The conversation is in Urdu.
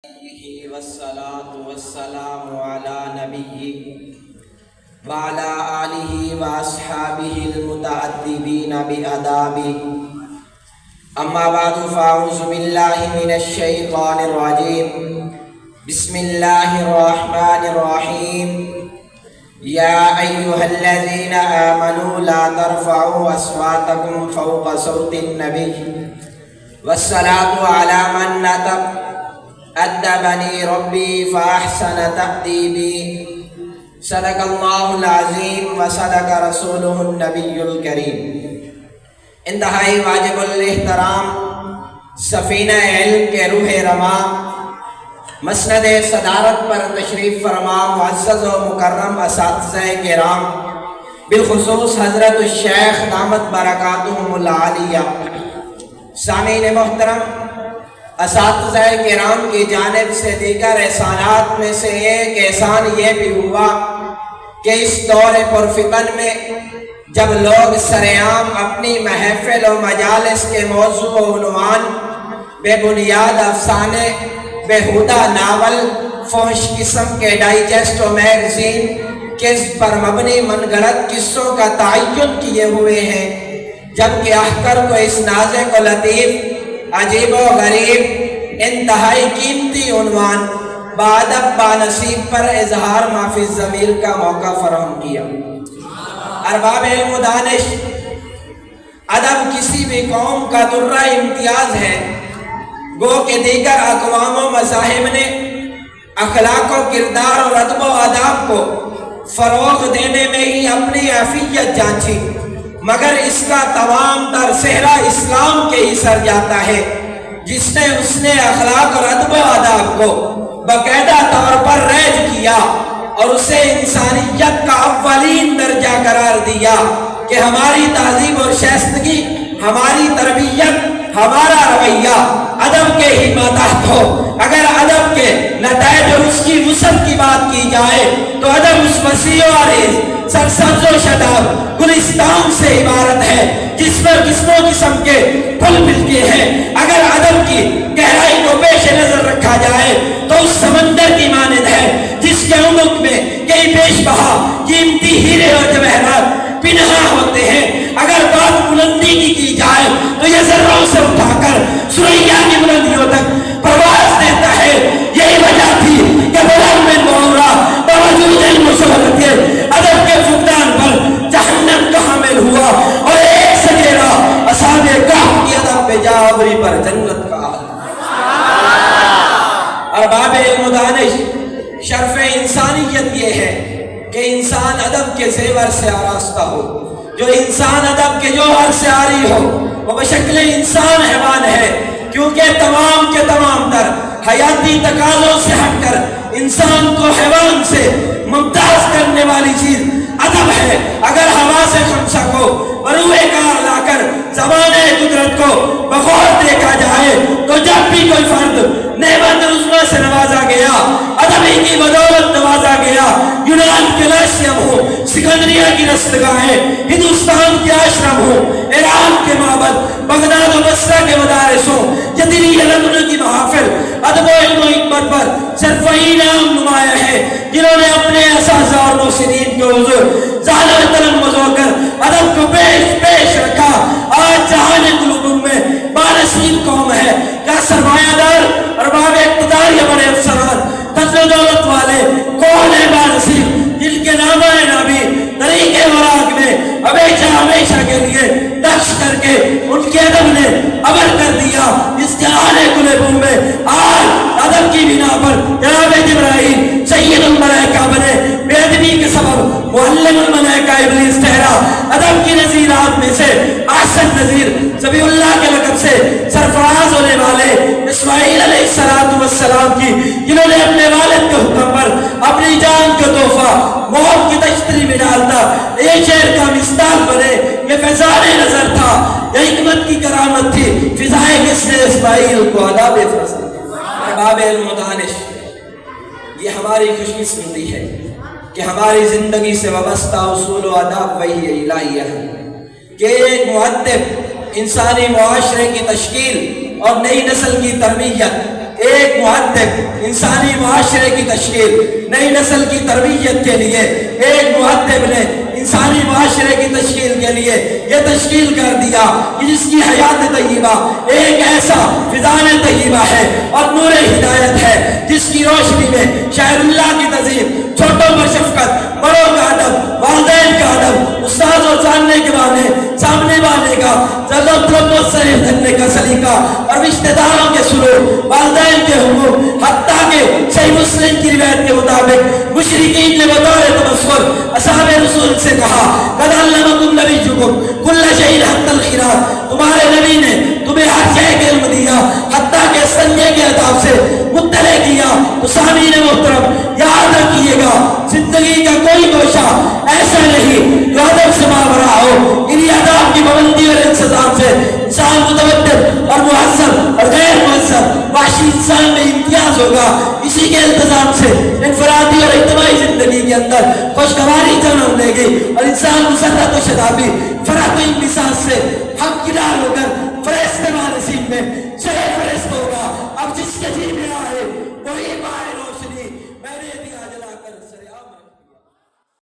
والصلاة والسلام على نبيه وعلى آله وأصحابه المتأدبين بأدابه أما بعد فأعوذ بالله من الشيطان الرجيم بسم الله الرحمن الرحيم يا أيها الذين آمنوا لا ترفعوا أصواتكم فوق صوت النبي والصلاة على من نطق أدبني ربي فأحسن تأديبي صدق الله العظيم وصدق رسوله النبی الکریم۔ انتہائی واجب الاحترام سفینہ علم کے روح رواں مسند صدارت پر تشریف فرما معزز و مکرم اساتذہ کرام، بالخصوص حضرت الشیخ دامت برکاتہم العالیہ، سامعین محترم، اساتذہ کرام کی جانب سے دیگر احسانات میں سے ایک احسان یہ بھی ہوا کہ اس دور پرفتن میں جب لوگ سرعام اپنی محفل و مجالس کے موضوع و عنوان بے بنیاد افسانے، بیہودہ ناول، فحش قسم کے ڈائجسٹ و میگزین، کذب پر مبنی من گھڑت قصوں کا تعین کیے ہوئے ہیں، جبکہ احکر کو اس نازک و لطیف، عجیب و غریب، انتہائی قیمتی عنوان بادب بانصیب پر اظہار معافی الضمیر کا موقع فراہم کیا۔ ارباب علم و دانش، ادب کسی بھی قوم کا درہ امتیاز ہے، گو کہ دیگر اقوام و مذاہب نے اخلاق و کردار اور ادب و آداب کو فروغ دینے میں ہی اپنی عافیت جانچی، مگر اس کا تمام تر صحرا اسلام کے ہی سر جاتا ہے، جس نے اخلاق اور ادب و آداب کو باقاعدہ طور پر ریج کیا اور اسے انسانیت کا اولین درجہ قرار دیا کہ ہماری تہذیب اور شائستگی، ہماری تربیت، ہمارا رویہ ادب کے ہی ماتحت ہو۔ اگر ادب کے نتائج اور اس کی وسعت کی بات کی جائے تو ادب اس وسیع و عریض سرسبز و شاداب گلستان سے عبارت ہے جس پر قسموں قسم کے پھول ملتے ہیں۔ اگر ادب کی گہرائی کو پیش نظر رکھا جائے تو اس سمندر کی مانند ہے جس کے عمق میں کئی بیش بہا قیمتی ہیرے اور جواہرات پنہاں ہوتے ہیں۔ اگر بات بلندی کی جائے تو یہ ذروں سے اٹھا کر ثریا کی بلندیوں تک پرواز دیتا ہے۔ یہی وجہ تھی کہ بلند میں معورہ باوجود علم و شہرت کے ادب کے فقدان پر جہنم کا حامل ہوا اور ایک سجیرہ اصحاب کہف کی ادب پہ جاوری پر جنت کا ارباب علم و دانش، شرف انسانیت یہ ہے کہ انسان ادب کے زیور سے آراستہ ہو۔ جو انسان ادب کے جوہر سے عاری ہو وہ بشکل انسان حیوان ہے، کیونکہ تمام کے تمام تر حیاتی تقاضوں سے ہٹ کر انسان کو حیوان سے ممتاز کرنے والی چیز ادب ہے۔ اگر ہوا سے خمسہ کو بروئے کار لا کر زمانے قدرت کو بغور دیکھا جائے تو جب بھی کوئی فرد نعمت عظمی سے نوازا گیا، ادبی کی بدولت نوازا گیا، یونان کے لاشیم ہو، سکندریہ کی رستگاہیں، ہندوستان کے آشرم ہو، ایران کے معبد، بغداد و بصرہ کے مدارس ہو، جدیری لندن کی محافل، ادب و علم و حکمت پر صرف انعام نمایاں ہے جنہوں نے اپنے اساتذہ اور محسنین کے حضور ظاہر تلمذ ہو کر ادب کو پیش رکھا۔ آج جہان قلوب میں بانصیب قوم ہے، کیا سرمایہ دار ارباب اقتدار یا بڑے افسران، فضل و دولت والے کون ہیں بانصیب جن کے نامہ نامی طریقے وراق میں ہمیشہ کے لیے نقش کر کے ان کے ادب نے عمل کر دیا۔ اس جہان قلوب میں آج ادب کی بنا پر جناب جبرائیل سید الملائکہ بنے، بے ادبی کے سبب معلم الملائکہ ابلیس ٹھہرا۔ ادب کی نظیرات میں سے احسن نظیر ذبیح اللہ کے لقب سے سرفراز ہونے والے اسماعیل علیہ السلام کی، جنہوں نے اپنے والد کے حکم پر اپنی جان کا تحفہ موت کی تشتری میں ڈالتا ایک شہر کا مصداق بنے۔ یہ فضائے نظر تھا، یہ حکمت کی کرامت تھی، فضائے کس نے اسماعیل کو آداب فرض۔ ارباب علم و دانش، یہ ہماری خوش قسمتی ہے کہ ہماری زندگی سے وابستہ اصول و آداب وحی الہیہ ہے کہ ایک مؤدب انسانی معاشرے کی تشکیل اور نئی نسل کی تربیت ایک مہذب انسانی معاشرے کی تشکیل، نئی نسل کی تربیت کے لیے ایک مہذب نے انسانی معاشرے کی تشکیل کے لیے یہ تشکیل کر دیا کہ جس کی حیات طیبہ ایک ایسا فضان طیبہ ہے اور نور ہدایت ہے جس کی روشنی میں شاعر اللہ کی تہذیب، چھوٹوں پر شفقت، بڑوں کا ادب، والدین کا ادب، استاد اور جاننے کے بانے سامنے بانے کا دھننے کا سلیقہ اور رشتہ داروں کے سلوک، والدین کے حقوق، حتیٰ کہ صحیح مسلم کی روایت کے مطابق مشرکین نے بطور تبصر اصحاب رسول سے کہا قد علمکم نبیکم کل شیء حتی الخراط، تمہارے نبی نے تمہیں ہر شے کا علم دیا حتیٰ کہ سنجے کے عذاب سے مطلع کیا۔ تو سامعین محترم یاد رکھیے گا زندگی کا کوئی گوشہ ایسا نہیں جو ادب سے ماورا ہو، انہی آداب کی پابندی اور انتظام سے انسان متوتر اور مہذب اور غیر مہذب وحشی انسان میں امتیاز ہوگا۔ اسی کے التزام سے انفرادی اور اجتماعی زندگی کے اندر خوشگواری جنم لے گی اور انسان مسرت و شادابی، فرح و انبساط سے ہم کنار ہو کر فرشتے نصیب میں شہ فرشت ہوگا۔